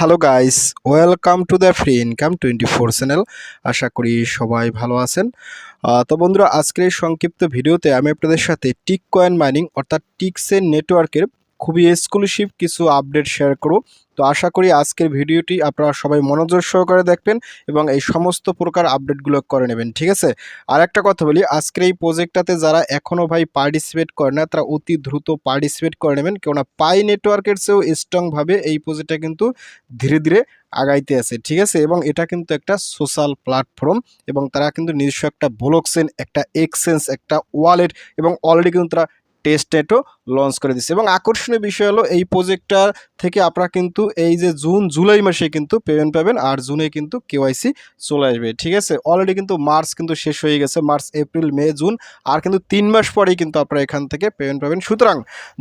Hello guys, welcome to the free income 24 channel. আশা করি সবাই ভালো আছেন। তো বন্ধুরা, আজকের এই সংক্ষিপ্ত ভিডিওতে আমি আপনাদের সাথে টিক কয়েন মাইনিং অর্থাৎ টিকসেন নেটওয়ার্কের খুবই এক্সক্লুসিভ কিছু আপডেট শেয়ার করব। তো আশা করি আজকের ভিডিওটি আপনারা সবাই মনোযোগ সহকারে দেখবেন এবং এই সমস্ত প্রকার আপডেটগুলো করে নেবেন, ঠিক আছে। আর একটা কথা বলি, আজকের এই প্রজেক্টটাতে যারা এখনও ভাই পার্টিসিপেট করে না তারা অতি দ্রুত পার্টিসিপেট করে নেবেন, কেননা পাই নেটওয়ার্কের চেয়েও স্ট্রংভাবে এই প্রজেক্টটা কিন্তু ধীরে ধীরে আগাইতে আছে, ঠিক আছে। এবং এটা কিন্তু একটা সোশ্যাল প্ল্যাটফর্ম এবং তারা কিন্তু নিজস্ব একটা ব্লকচেন, একটা এক্সচেঞ্জ, একটা ওয়ালেট এবং অলরেডি কিন্তু তারা টেস্টনেটও লঞ্চ করে দিচ্ছে। এবং আকর্ষণীয় বিষয় হলো এই প্রজেক্টটা থেকে আপনারা কিন্তু এই যে জুন জুলাই মাসে কিন্তু পেমেন্ট পাবেন, আর জুনে কিন্তু কেওয়াইসি চলে আসবে, ঠিক আছে। অলরেডি কিন্তু মার্চ কিন্তু শেষ হয়ে গেছে, মার্চ এপ্রিল মে জুন, আর কিন্তু 3 মাস পরেই কিন্তু আপনারা এখান থেকে পেমেন্ট পাবেন। সুতরাং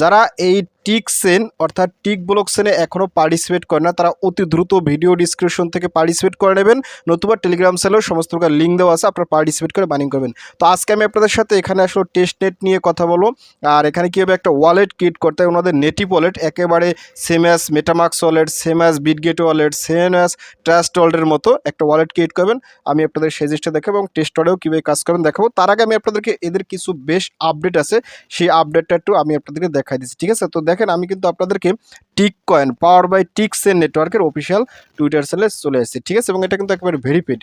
যারা এই টিকসেন অর্থাৎ টিক ব্লকচেনে এখনও পার্টিসিপেট করে না তারা অতি দ্রুত ভিডিও ডিসক্রিপশন থেকে পার্টিসিপেট করে নেবেন, নতুবা টেলিগ্রাম চ্যানেলেও সমস্ত প্রকার লিঙ্ক দেওয়া আছে, আপনারা পার্টিসিপেট করে বানিং করবেন। তো আজকে আমি আপনাদের সাথে এখানে আসলে টেস্টনেট নিয়ে কথা বলবো, আর এখানে কীভাবে একটা ওয়ালেট ক্রিয়েট করতে হয়। ওনাদের নেটিভ ওয়ালেট একেবারে same as MetaMask wallet, same as Bitget wallet, same as trust ওয়ালেটের মতো একটা ওয়ালেট ক্রিয়েট করবেন। আমি আপনাদের সেই জিনিসটা দেখাবো এবং টেস্ট ওয়ালেও কীভাবে কাজ করবেন দেখাবো। তার আগে আমি আপনাদেরকে এদের কিছু বেশ আপডেট আছে, সেই আপডেটটা একটু আমি আপনাদেরকে দেখাই দিচ্ছি, ঠিক আছে। তো দেখেন, আমি কিন্তু আপনাদেরকে টিক কয়েন পাওয়ার বাই টিকসেন নেটওয়ার্কের অফিসিয়াল টুইটার চ্যানেলে চলে এসেছে, ঠিক আছে। এবং এটা কিন্তু একেবারে ভেরিফাইড।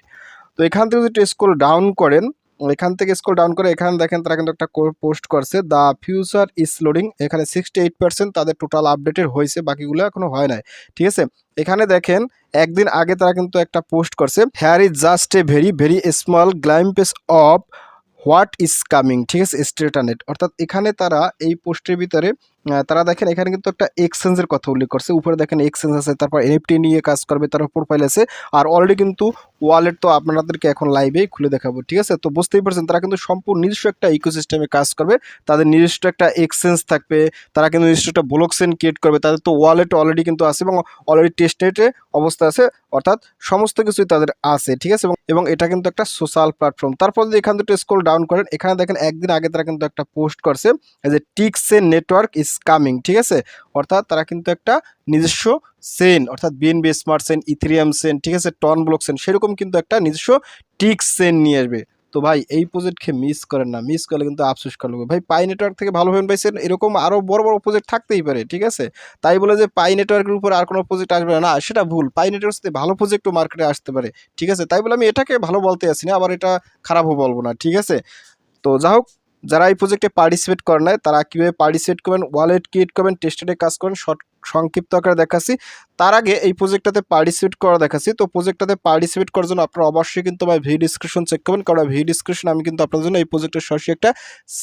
তো এখান থেকে যদি স্ক্রল ডাউন করেন, এখান থেকে স্ক্রল ডাউন করে এখানে দেখেন তারা কিন্তু একটা পোস্ট করছে, দ্য ফিউচার ইজ লোডিং। এখানে 68% তাদের টোটাল আপডেটের হয়েছে, বাকিগুলো এখনো হয় নাই, ঠিক আছে। এখানে দেখেন একদিন আগে তারা কিন্তু একটা পোস্ট করছে, here is just a very very small glimpse of what is coming, ঠিক আছে, স্টেটানেট। অর্থাৎ এখানে তারা এই পোস্টের ভিতরে তারা দেখেন এখানে কিন্তু একটা এক্সচেঞ্জের কথা উল্লেখ করছে। উপরে দেখেন এক্সচেঞ্জ আছে, তারপর এনএফটি নিয়ে কাজ করবে, তার প্রোফাইল আছে, আর অলরেডি কিন্তু ওয়ালেট তো আপনাদেরকে এখন লাইভেই খুলে দেখাবো, ঠিক আছে। তো বুঝতেই পারছেন তারা কিন্তু সম্পূর্ণ নিজস্ব একটা ইকোসিস্টেমে কাজ করবে, তাদের নিজস্ব একটা এক্সচেঞ্জ থাকবে, তারা কিন্তু নিজস্ব একটা ব্লকচেন ক্রিয়েট করবে, তাদের তো ওয়ালেট অলরেডি কিন্তু আছে এবং অলরেডি টেস্টনেটে অবস্থা আছে, অর্থাৎ সমস্ত কিছুই তাদের আছে, ঠিক আছে। এবং এটা কিন্তু একটা সোশ্যাল প্ল্যাটফর্ম। তারপর যদি এখান থেকে স্ক্রল ডাউন করেন, এখানে দেখেন একদিন আগে তারা কিন্তু একটা পোস্ট করছে যে টিকসেন নেটওয়ার্ক ইজ কামিং, ঠিক আছে। অর্থাৎ তারা কিন্তু একটা নিজস্ব সেন, অর্থাৎ BNB smart Sen, Ethereum Sen, ঠিক আছে, টন ব্লক সেন, সেরকম কিন্তু একটা নিজস্ব টিকসেন নিয়ে আসবে। তো ভাই এই প্রজেক্টকে মিস করেন না, মিস করলে কিন্তু আফসোস করলো ভাই। পাই নেটওয়ার্ক থেকে ভালো পেমেন্ট পাইছেন, এরকম আরও বড় বড় প্রজেক্ট থাকতেই পারে, ঠিক আছে। তাই বলে যে পাই নেটওয়ার্কের উপর আর কোনো প্রজেক্ট আসবে না, সেটা ভুল। পাই নেটওয়ার্কের সাথে ভালো প্রজেক্টও মার্কেটে আসতে পারে, ঠিক আছে। তাই বলে আমি এটাকে ভালো বলতে আসি না, আবার এটা খারাপও বলবো না, ঠিক আছে। তো যা হোক, যারা এই প্রজেক্টে পার্টিসিপেট করে নাই তারা কীভাবে পার্টিসিপেট করবেন, ওয়ালেট ক্রিয়েট করবেন, টেস্টেডে কাজ করবেন, সংক্ষিপ্ত আকারে দেখাচ্ছি। তার আগে এই প্রজেক্টটাতে পার্টিসিপেট করা দেখাচ্ছি। তো প্রজেক্টটাতে পার্টিসিপেট করার জন্য আপনারা অবশ্যই কিন্তু আমার ভিডিও ডিসক্রিপশন চেক করবেন, কারণ ভিডিও ডিসক্রিপশন আমি কিন্তু আপনার জন্য এই প্রজেক্টের সরাসরি একটা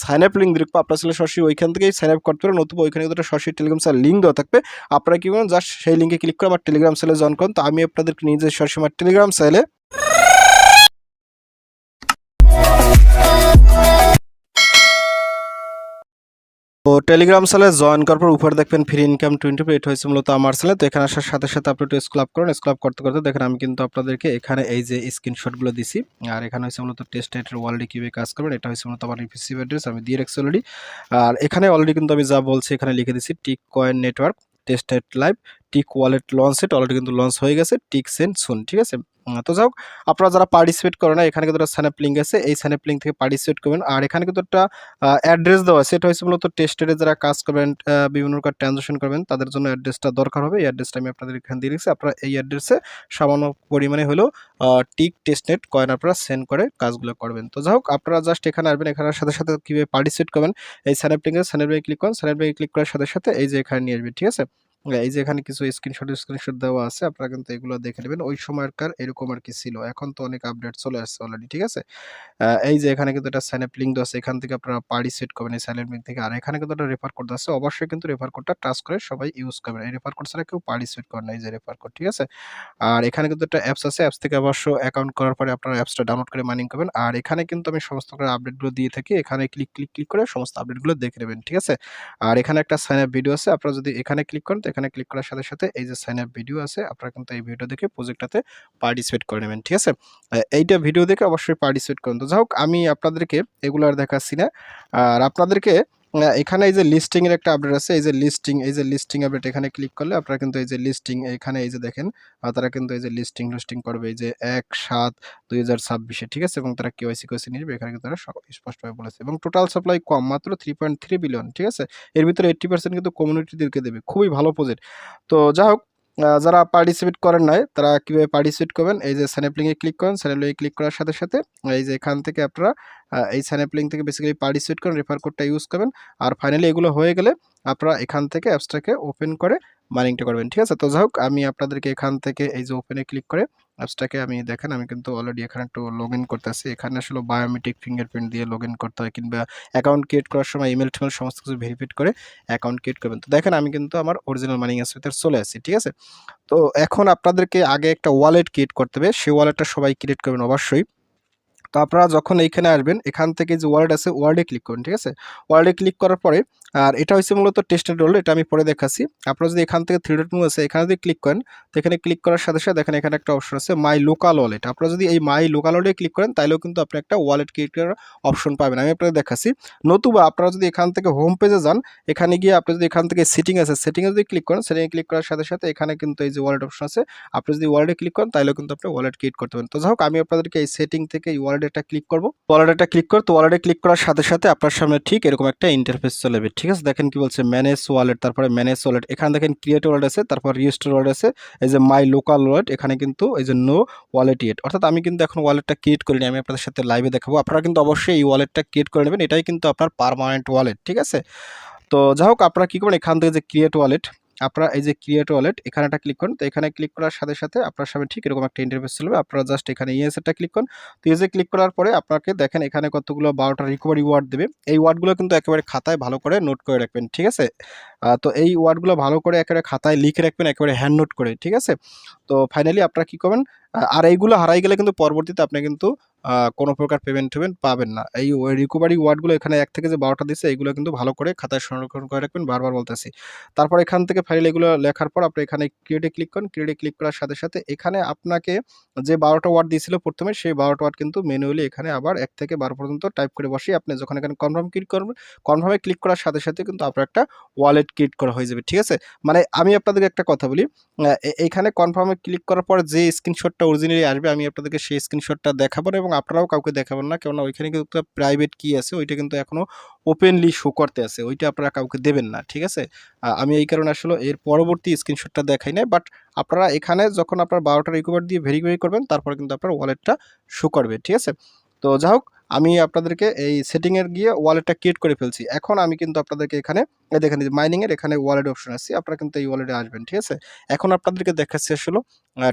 সাইন আপ লিঙ্ক দেখবো, আপনার ছেলে সরাসরি ওইখান থেকেই সাইন আপ করতে পারেন, নতুবা ওইখানে কিন্তু একটা সরাসরি টেলিগ্রাম চ্যানেল লিঙ্ক দেওয়া থাকবে। আপনারা কি করেন, জাস্ট সেই লিঙ্কে ক্লিক করে আমার টেলিগ্রাম চ্যানেলে জয়েন করুন। তো আমি আপনাদেরকে নিজে সরাসরি আমার টেলিগ্রাম চ্যানেলে তো টেলিগ্রাম চ্যানেলে জয়েন করার পর উপরে দেখবেন ফ্রি ইনকাম 24, এটা হচ্ছে মূলত আমার চ্যানেল। তো এখানে আসার সাথে সাথে আপনি একটু স্ক্রল আপ করেন, স্ক্রল আপ করতে করতে দেখেন আমি কিন্তু আপনাদেরকে এখানে এই যে স্ক্রিনশটগুলো দিছি, আর এখানে হচ্ছে মূলত টেস্টনেটের ওয়ালেটে কীভাবে কাজ করবেন, এটা হচ্ছে মূলত আমার রিসিভ অ্যাড্রেস আমি দিয়ে রাখছি অলরেডি। আর এখানে অলরেডি কিন্তু আমি যা বলছি এখানে লিখে দিচ্ছি, tick coin network testnet live, tick wallet launch, set already কিন্তু লঞ্চ হয়ে গেছে, টিক সেন্ড সুন, ঠিক আছে। তো যাই হোক, আপনারা যারা পার্টিসিপেট করেন না, এখানে কিন্তু একটা সাইন আপ লিঙ্ক আছে, এই সাইন আপ লিঙ্ক থেকে পার্টিসিপেট করবেন। আর এখানে কিন্তু একটা অ্যাড্রেস দেওয়া আছে, এটা হচ্ছে মূলত টেস্টেডে যারা কাজ করবেন, বিভিন্ন প্রকার ট্রানজাকশন করবেন, তাদের জন্য অ্যাড্রেসটা দরকার হবে। এই অ্যাড্রেসটা আমি আপনাদের এখানে দিয়ে রেখেছি, আপনারা এই অ্যাড্রেসে সামান্য পরিমাণে হলেও টিক টেস্টনেট কয়েন আপনারা সেন্ড করে কাজগুলো করবেন। তো যাই হোক, আপনারা জাস্ট এখানে আসবেন, এখানের সাথে সাথে কীভাবে পার্টিসিপেট করবেন, এই সাইন আপ লিঙ্কে সাইন আপ লিঙ্কে ক্লিক করেন, সাইন আপ লিঙ্কে ক্লিক করার সাথে সাথে এই যে এখানে নিয়ে আসবেন, ঠিক আছে। এই যে এখানে কিছু স্ক্রিনশট দেওয়া আছে, আপনারা কিন্তু এগুলো দেখে নেবেন। ওই সময়কার এরকম আর কি ছিল, এখন তো অনেক আপডেট চলে আসছে অলরেডি, ঠিক আছে। এই যে এখানে কিন্তু একটা সাইন আপ লিঙ্ক দেওয়া আছে, এখান থেকে আপনারা পার্টিসিপেট করবেন এই সাইন আপ লিঙ্ক থেকে। আর এখানে কিন্তু একটা রেফার কোড আছে, অবশ্যই কিন্তু রেফার কোডটা টাচ করে সবাই ইউজ করবেন। এই রেফার কোড ছাড়া কেউ পার্টিসিপেট করে না, এই যে রেফার কোড, ঠিক আছে। আর এখানে কিন্তু একটা অ্যাপস আছে, অ্যাপস থেকে অবশ্য অ্যাকাউন্ট করার পরে আপনারা অ্যাপসটা ডাউনলোড করে মাইনিং করবেন। আর এখানে কিন্তু আমি সমস্ত আপডেটগুলো দিয়ে থাকি, এখানে ক্লিক করে সমস্ত আপডেটগুলো দেখে নেবেন, ঠিক আছে। আর এখানে একটা সাইন আপ ভিডিও আছে, আপনারা যদি এখানে ক্লিক করেন, তো এখানে ক্লিক করার সাথে সাথে এই যে সাইন আপ ভিডিও আছে, আপনারা কিন্তু এই ভিডিও দেখে প্রজেক্টটাতে পার্টিসিপেট করে নেবেন, ঠিক আছে। এইটা ভিডিও দেখে অবশ্যই পার্টিসিপেট করুন। তো যাই হোক, আমি আপনাদেরকে এগুলো আর দেখাচ্ছি না, আর আপনাদেরকে এখানে এই যে লিস্টিং এর একটা আপডেট আছে, এই যে লিস্টিং আপডেট এখানে ক্লিক করলে আপনারা কিন্তু এই যে লিস্টিং এখানে এই যে দেখেন তারা কিন্তু এই যে লিস্টিং করবে এই যে 1/7/2026 ঠিক আছে, এবং তারা কেওয়াইসি নিবে এখানে কিন্তু তারা স্পষ্টভাবে বলেছে, এবং টোটাল সাপ্লাই কম মাত্র 3.3 বিলিয়ন ঠিক আছে। এর ভিতরে 80% কিন্তু কমিউনিটিদেরকে দেবে, খুবই ভালো প্রজেক্ট। তো যাই হোক, যারা পার্টিসিপেট করেন নাই তারা কিভাবে পার্টিসিপেট করবেন, এই যে স্যাম্পলিং এ ক্লিক করেন, স্যাম্পলিং এ ক্লিক করার সাথে সাথে এই যে এখান থেকে আপনারা এই স্যাম্পলিং থেকে বেসিক্যালি পার্টিসিপেট করেন, রেফার কোডটা ইউজ করবেন। আর ফাইনালি এগুলো হয়ে গেলে আপনারা এখান থেকে অ্যাপসটাকে ওপেন করে মাইনিংটা করবেন ঠিক আছে। তো যাই হোক, আমি আপনাদেরকে এখান থেকে এই যে ওপেনে ক্লিক করে অ্যাপসটাকে আমি দেখেন আমি কিন্তু অলরেডি এখানে একটু লগ ইন করতেছি। এখানে আসলে বায়োমেট্রিক ফিঙ্গারপ্রিন্ট দিয়ে লগ ইন করতে হয়, কিংবা অ্যাকাউন্ট ক্রিয়েট করার সময় ইমেল টিমেল সমস্ত কিছু ভেরিফাইড করে অ্যাকাউন্ট ক্রিয়েট করবেন। তো দেখেন আমি কিন্তু আমার অরিজিনাল মাইনিং অ্যাপস ভিতরে চলে আসছি ঠিক আছে। তো এখন আপনাদেরকে আগে একটা ওয়ালেট ক্রিয়েট করতে হবে, সেই ওয়ালেটটা সবাই ক্রিয়েট করবেন অবশ্যই। তো আপনারা যখন এইখানে আসবেন এখান থেকে যে ওয়ার্ড আছে ওয়ার্ডে ক্লিক করুন ঠিক আছে। ওয়ার্ডে ক্লিক করার পরে আর এটা হচ্ছে মূলত টেস্টেড রোল, এটা আমি পরে দেখাচ্ছি। আপনারা যদি এখান থেকে থ্রি ডট মেনু আছে এখানে যদি ক্লিক করেন, তো এখানে ক্লিক করার সাথে সাথে দেখেন এখানে একটা অপশন আছে মাই লোকাল ওয়ালেট। আপনারা যদি এই মাই লোকাল ওয়ালেটে ক্লিক করেন তাহলেও কিন্তু আপনি একটা ওয়ালেট ক্রিয়েট করার অপশন পাবেন, আমি আপনাদের দেখাচ্ছি। নতুবা আপনারা যদি এখান থেকে হোম পেজে যান, এখানে গিয়ে আপনি যদি এখান থেকে সেটিং আছে সেটিংয়ে যদি ক্লিক করেন, সেটিংয়ে ক্লিক করার সাথে সাথে এখানে কিন্তু এই যে ওয়ালেট অপশন আছে, আপনি যদি ওয়ালেটে ক্লিক করেন তাহলেও কিন্তু আপনি ওয়ালেট ক্রিয়েট করতে পারেন। তো যাই হোক, আমি আপনাদেরকে এই সেটিং থেকে এই ওয়ালেটটা ক্লিক করব। ওয়ালেটে ক্লিক করে তো ওয়ালেটে ক্লিক করার সাথে সাথে আপনার সামনে ঠিক এরকম একটা ইন্টারফেস চলে যাবে ঠিক আছে। দেখেন কি বলছে, ম্যানেজ ওয়ালেট, তারপরে ম্যানেজ ওয়ালেট, এখানে দেখেন ক্রিয়েট ওয়ালেট আছে, তারপর রিস্টোর ওয়ালেট আছে, এই যে মাই লোকাল ওয়ালেট, এখানে কিন্তু এই যে নো ওয়ালেট ইয়েট, অর্থাৎ আমি কিন্তু এখন ওয়ালেটটা ক্রিয়েট করিনি, আমি আপনাদের সাথে লাইভে দেখাবো। আপনারা কিন্তু অবশ্যই এই ওয়ালেটটা ক্রিয়েট করে নেবেন, এটাই কিন্তু আপনার পার্মানেন্ট ওয়ালেট ঠিক আছে। তো যাই হোক, আপনারা কি করবেন, এখান থেকে যে ক্রিয়েট ওয়ালেট, আপনারা এই যে ক্রিয়েট ওয়ালেট এখানে একটা ক্লিক করুন। তো এখানে ক্লিক করার সাথে সাথে আপনার সামনে ঠিক এরকম একটা ইন্টারফেস চলবে, আপনারা জাস্ট এখানে ইয়েস এটা ক্লিক করুন। তো ইয়েসে ক্লিক করার পরে আপনাকে দেখেন এখানে কতগুলো 12টা রিকভারি ওয়ার্ড দেবে, এই ওয়ার্ডগুলো কিন্তু একেবারে খাতায় ভালো করে নোট করে রাখবেন ঠিক আছে। তো এই ওয়ার্ডগুলো ভালো করে একেবারে খাতায় লিখে রাখবেন, একেবারে হ্যান্ড নোট করে ঠিক আছে। তো ফাইনালি আপনারা কি করবেন, আর এইগুলো হারাই গেলে কিন্তু পরবর্তীতে আপনি কিন্তু কোনো প্রকার পেমেন্ট পাবেন না। এই রিকভারি ওয়ার্ডগুলো এখানে 1 থেকে যে 12টা দিচ্ছে এইগুলো কিন্তু ভালো করে খাতায় সংরক্ষণ করে রাখবেন, বারবার বলতেছি। তারপর এখান থেকে ফাইনালি এগুলো লেখার পর আপনি এখানে ক্রিয়েটে ক্লিক করেন, ক্রিয়েটে ক্লিক করার সাথে সাথে এখানে আপনাকে যে 12টা ওয়ার্ড দিয়েছিল প্রথমে, সেই 12টা ওয়ার্ড কিন্তু ম্যানুয়ালি এখানে আবার 1 থেকে 12 পর্যন্ত টাইপ করে বসিয়ে আপনি যখন এখানে কনফার্ম ক্লিক করবেন, কনফার্মে ক্লিক করার সাথে সাথে কিন্তু আপনার একটা ওয়ালেট ক্রিয়েট করা হয়ে যাবে ঠিক আছে। মানে আমি আপনাদেরকে একটা কথা বলি, এইখানে কনফার্মে ক্লিক করার পর যে স্ক্রিনশটটা অরিজিনালি আসবে আমি আপনাদেরকে সেই স্ক্রিনশটটা দেখাবো না, এবং আপনারাও কাউকে দেখাবেন না, কেননা ওইখানে কিন্তু একটা প্রাইভেট কি আছে ওইটা কিন্তু এখনো ওপেনলি শো করতে আছে, ওইটা আপনারা কাউকে দেবেন না ঠিক আছে। আমি এই কারণে আসলে এর পরবর্তী স্ক্রিনশটটা দেখাই নাই, বাট আপনারা এখানে যখন আপনার 12টা রিকভার দিয়ে ভেরিফাই করবেন তারপরে কিন্তু আপনার ওয়ালেটটা শো করবে ঠিক আছে। তো যাই হোক, আমি আপনাদেরকে এই সেটিংয়ের গিয়ে ওয়ালেটটা ক্রিয়েট করে ফেলছি। এখন আমি কিন্তু আপনাদেরকে এখানে দেখেন যে মাইনিংয়ের এখানে ওয়ালেট অপশন আছে, আপনারা কিন্তু এই ওয়ালেটে আসবেন ঠিক আছে। এখন আপনাদেরকে দেখাচ্ছি আসলে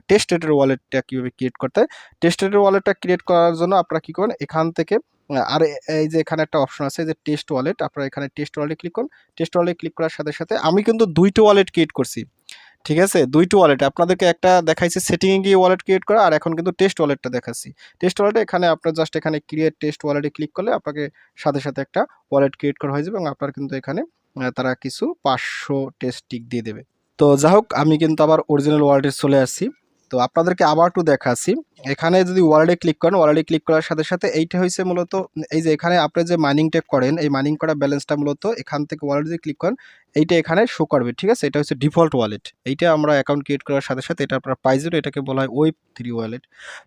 টেস্টেডের ওয়ালেটটা কীভাবে ক্রিয়েট করতে হয়। টেস্টেডের ওয়ালেটটা ক্রিয়েট করার জন্য আপনারা কী করবেন, এখান থেকে আর এই যে এখানে একটা অপশন আছে যে টেস্ট ওয়ালেট, আপনারা এখানে টেস্ট ওয়ালেটে ক্লিক করুন। টেস্ট ওয়ালেটে ক্লিক করার সাথে সাথে আমি কিন্তু 2টো ওয়ালেট ক্রিয়েট করছি ঠিক আছে। 2টো ওয়ালেট আপনাদেরকে একটা দেখাইছি সেটিংয়ে গিয়ে ওয়ালেট ক্রিয়েট করা, আর এখন কিন্তু টেস্ট ওয়ালেটটা দেখাচ্ছি। টেস্ট ওয়ালেটে এখানে আপনার জাস্ট এখানে ক্রিয়েট টেস্ট ওয়ালেটে ক্লিক করলে আপনাকে সাথে সাথে একটা ওয়ালেট ক্রিয়েট করা হয়ে যাবে, এবং আপনার কিন্তু এখানে তারা কিছু 500 টেস্ট টিক দিয়ে দেবে। তো যাই হোক, আমি কিন্তু আবার অরিজিনাল ওয়ালেটে চলে আসছি। তো আপনাদেরকে আবার একটু দেখাচ্ছি, এখানে যদি ওয়ালেটে ক্লিক করেন, ওয়ালেটে ক্লিক করার সাথে সাথে এইটা হয়েছে মূলত এই যে এখানে আপনি যে মাইনিংটা করেন এই মাইনিং করা ব্যালেন্সটা মূলত এখান থেকে ওয়ালেটে যদি ক্লিক করেন এইটা এখানে শো করবে ঠিক আছে। এটা হচ্ছে ডিফল্ট ওয়ালেট, এইটা আমরা অ্যাকাউন্ট ক্রিয়েট করার সাথে সাথে এটা আপনারা পাই যাবেন, এটাকে বলা হয় Web3 ওয়ালেট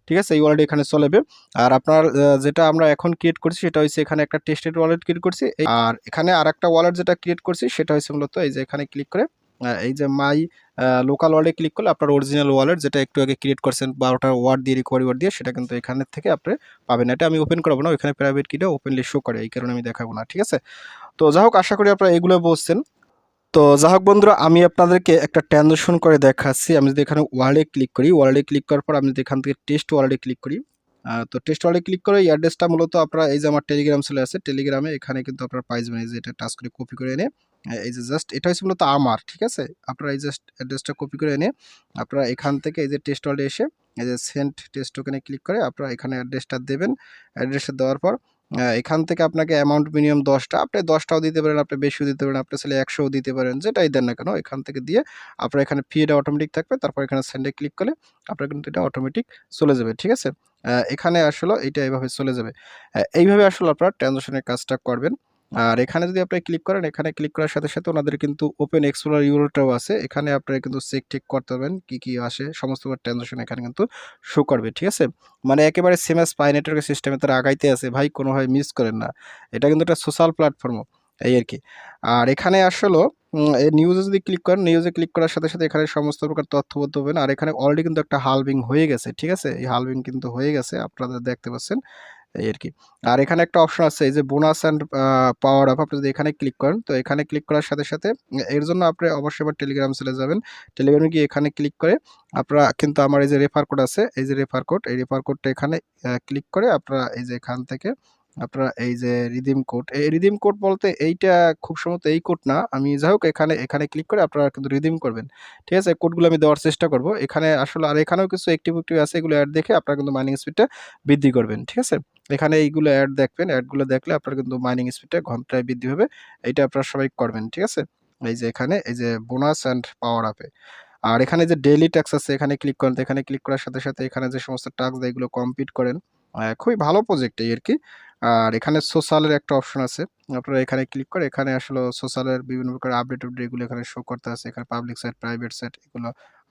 ঠিক আছে। এই ওয়ালেট এখানে চলবে। আর আপনার যেটা আমরা এখন ক্রিয়েট করছি সেটা হচ্ছে এখানে একটা টেস্টেড ওয়ালেট ক্রিয়েট করছি, আর এখানে আরেকটা ওয়ালেট যেটা ক্রিয়েট করছি সেটা হচ্ছে মূলত এই যে এখানে ক্লিক করে এই যে মাই লোকাল ওয়ার্ডে ক্লিক করলে আপনার অরিজিনাল ওয়ালেট যেটা একটু আগে ক্রিয়েট করছেন 12টা ওয়ার্ড দিয়ে রিকভারি ওয়ার্ড দিয়ে, সেটা কিন্তু এখানের থেকে আপনি পাবেন। এটা আমি ওপেন করবো না, ওইখানে প্রাইভেট কিটা ওপেনলি শো করে, এই কারণে আমি দেখাবো না ঠিক আছে। তো যাই হোক, আশা করি আপনারা এগুলো বুঝছেন। তো যাই হোক বন্ধুরা, আমি আপনাদেরকে একটা ট্রানজাকশন করে দেখাচ্ছি। আমি যদি এখানে ওয়ালেটে ক্লিক করি, ওয়ালেটে ক্লিক করার পর আমি যদি এখান থেকে টেস্ট ওয়ালেটে ক্লিক করি, তো টেস্ট ওয়ালেটে ক্লিক করে এই অ্যাড্রেসটা মূলত আপনারা এই যে আমার টেলিগ্রাম চলে আসে, টেলিগ্রামে এখানে কিন্তু আপনারা পাই যাবেন। এই যে এটা টাচ করে কপি করে এনে এই যে জাস্ট এটা হচ্ছে মূলত আমার ঠিক আছে। আপনারা এই জাস্ট অ্যাড্রেসটা কপি করে এনে আপনারা এখান থেকে এই যে টেস্ট ওয়ালেটে এসে এই যে সেন্ড টেস্ট টোকেনে ক্লিক করে আপনারা এখানে অ্যাড্রেসটা দেবেন। অ্যাড্রেসটা দেওয়ার পর এখান থেকে আপনাকে অ্যামাউন্ট মিনিমাম 10টা, আপনি 10টাও দিতে পারেন, আপনি বেশিও দিতে পারেন, আপনি চাইলে 100ও দিতে পারেন, যেটাই দেন না কেন এখান থেকে দিয়ে আপনার এখানে ফিটা অটোমেটিক থাকবে। তারপর এখানে সেন্ডে ক্লিক করলে আপনার কিন্তু এটা অটোমেটিক চলে যাবে ঠিক আছে। এখানে আসলে এইটা এইভাবে চলে যাবে। এইভাবে আসলে আপনারা ট্রানজাকশনের কাজটা করবেন। আর এখানে যদি আপনি ক্লিক করেন, এখানে ক্লিক করার সাথে, সাথে ওনাদের কিন্তু ওপেন এক্সপ্লোরার ইউআরএলটাও আছে। এখানে আপনারা কিন্তু চেক টেক করতে পারবেন কি আসে, সমস্ত ট্রানজাকশন এখানে কিন্তু শো করবে, ঠিক আছে? মানে একেবারে সেম অ্যাজ পাই নেটওয়ার্কের সিস্টেমে তারা আগাইতে আছে ভাই, কোনোভাবে মিস করেন না। এটা কিন্তু একটা সোশ্যাল প্ল্যাটফর্মও, এই আরকি। আর এখানে আসলেও এই নিউজে যদি ক্লিক করেন, নিউজে ক্লিক করার সাথে, সাথে এখানে সমস্ত প্রকার তথ্যবদ্ধ হবেন। আর এখানে অলরেডি কিন্তু একটা হালভিং হয়ে গেছে, ঠিক আছে? এই হালভিং কিন্তু হয়ে গেছে, আপনারা দেখতে পাচ্ছেন, এই আরকি। আর এখানে একটা অপশন আছে, এই যে বোনাস অ্যান্ড পাওয়ার আপ, আপনি যদি এখানে ক্লিক করেন, তো এখানে ক্লিক করার সাথে, সাথে এর জন্য আপনি অবশ্যই আবার টেলিগ্রাম চলে যাবেন। টেলিগ্রামে গিয়ে এখানে ক্লিক করে আপনারা কিন্তু আমার এই যে রেফার কোড আছে, এই যে রেফার কোড, এই রেফার কোডটা এখানে ক্লিক করে আপনারা এই যে এখান থেকে আপনারা এই যে রিডিম কোড, এই রিডিম কোড বলতে এইটা খুব সম্ভবত এই কোড না। আমি যাই হোক এখানে ক্লিক করে আপনারা কিন্তু রিডিম করবেন। ঠিক আছে? কোডগুলো আমি দেওয়ার চেষ্টা করব। এখানে আসলে আর এখানেও কিছু অ্যাক্টিভিটি আছে, এগুলো অ্যাড দেখে আপনারা কিন্তু মাইনিং স্পিডটা বৃদ্ধি করবেন। ঠিক আছে? এখানে এইগুলো অ্যাড দেখবেন, অ্যাডগুলো দেখলে আপনার কিন্তু মাইনিং স্পিডটা ঘন্টায় বৃদ্ধি হবে। এইটা আপনারা সবাই করবেন। ঠিক আছে? এই যে এখানে এই যে বোনাস অ্যান্ড পাওয়ার আপে। আর এখানে যে ডেইলি টাস্ক আছে, এখানে ক্লিক করেন। তো এখানে ক্লিক করার সাথে, সাথে এখানে যে সমস্ত টাস্ক দেয় এগুলো কমপ্লিট করেন। খুবই ভালো প্রজেক্ট এই আরকি। আর এখানে সোশ্যালের একটা অপশন আছে। আপনারা এখানে ক্লিক করে এখানে আসলে সোশ্যালের বিভিন্ন প্রকার আপডেট এগুলো এখানে শো করতে আছে। এখানে পাবলিক সাইট, প্রাইভেট সাইট এগুলো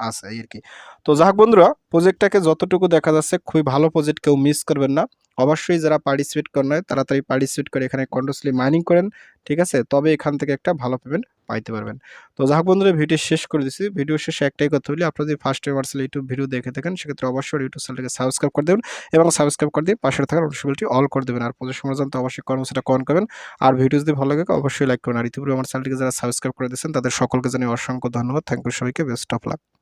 আছে এই আরকি। তো যাক বন্ধুরা, প্রজেক্টটাকে যতটুকু দেখা যাচ্ছে খুবই ভালো প্রজেক্ট, কেউ মিস করবেন না। অবশ্যই যারা পার্টিসিপেট করেন নাই তাড়াতাড়ি পার্টিসিপেট করে এখানে কন্টিনিউয়াসলি মাইনিং করেন। ঠিক আছে? তবে এখান থেকে একটা ভালো পেমেন্ট পাইতে পারবেন। তো যাক বন্ধুরা, ভিডিও শেষ করে দিচ্ছি। ভিডিও শেষে একটাই কথা বলি, আপনারা যদি ফার্স্ট টাইম আসলে ইউটিউব ভিডিও দেখে থাকেন সেক্ষেত্রে অবশ্যই ইউটিউব চ্যানেলটাকে সাবস্ক্রাইব করে দেবেন এবং সাবস্ক্রাইব করে দিয়ে পাশে থাকা নোটিফিকেশনটি অল করে দেবেন। আর প্রজেক্ট সম্বন্ধে জানতে অবশ্যই কমেন্টসটা কমেন্ট করবেন। আর ভিডিও যদি ভালো লাগে অবশ্যই লাইক করুন। আর ইতিপূর্বে আমার চ্যানেলটিকে যারা সাবস্ক্রাইব করে দিয়েছেন তাদের সকলকে জানাই অসংখ্য ধন্যবাদ। থ্যাংক ইউ সবাইকে, বেস্ট অফ লাক।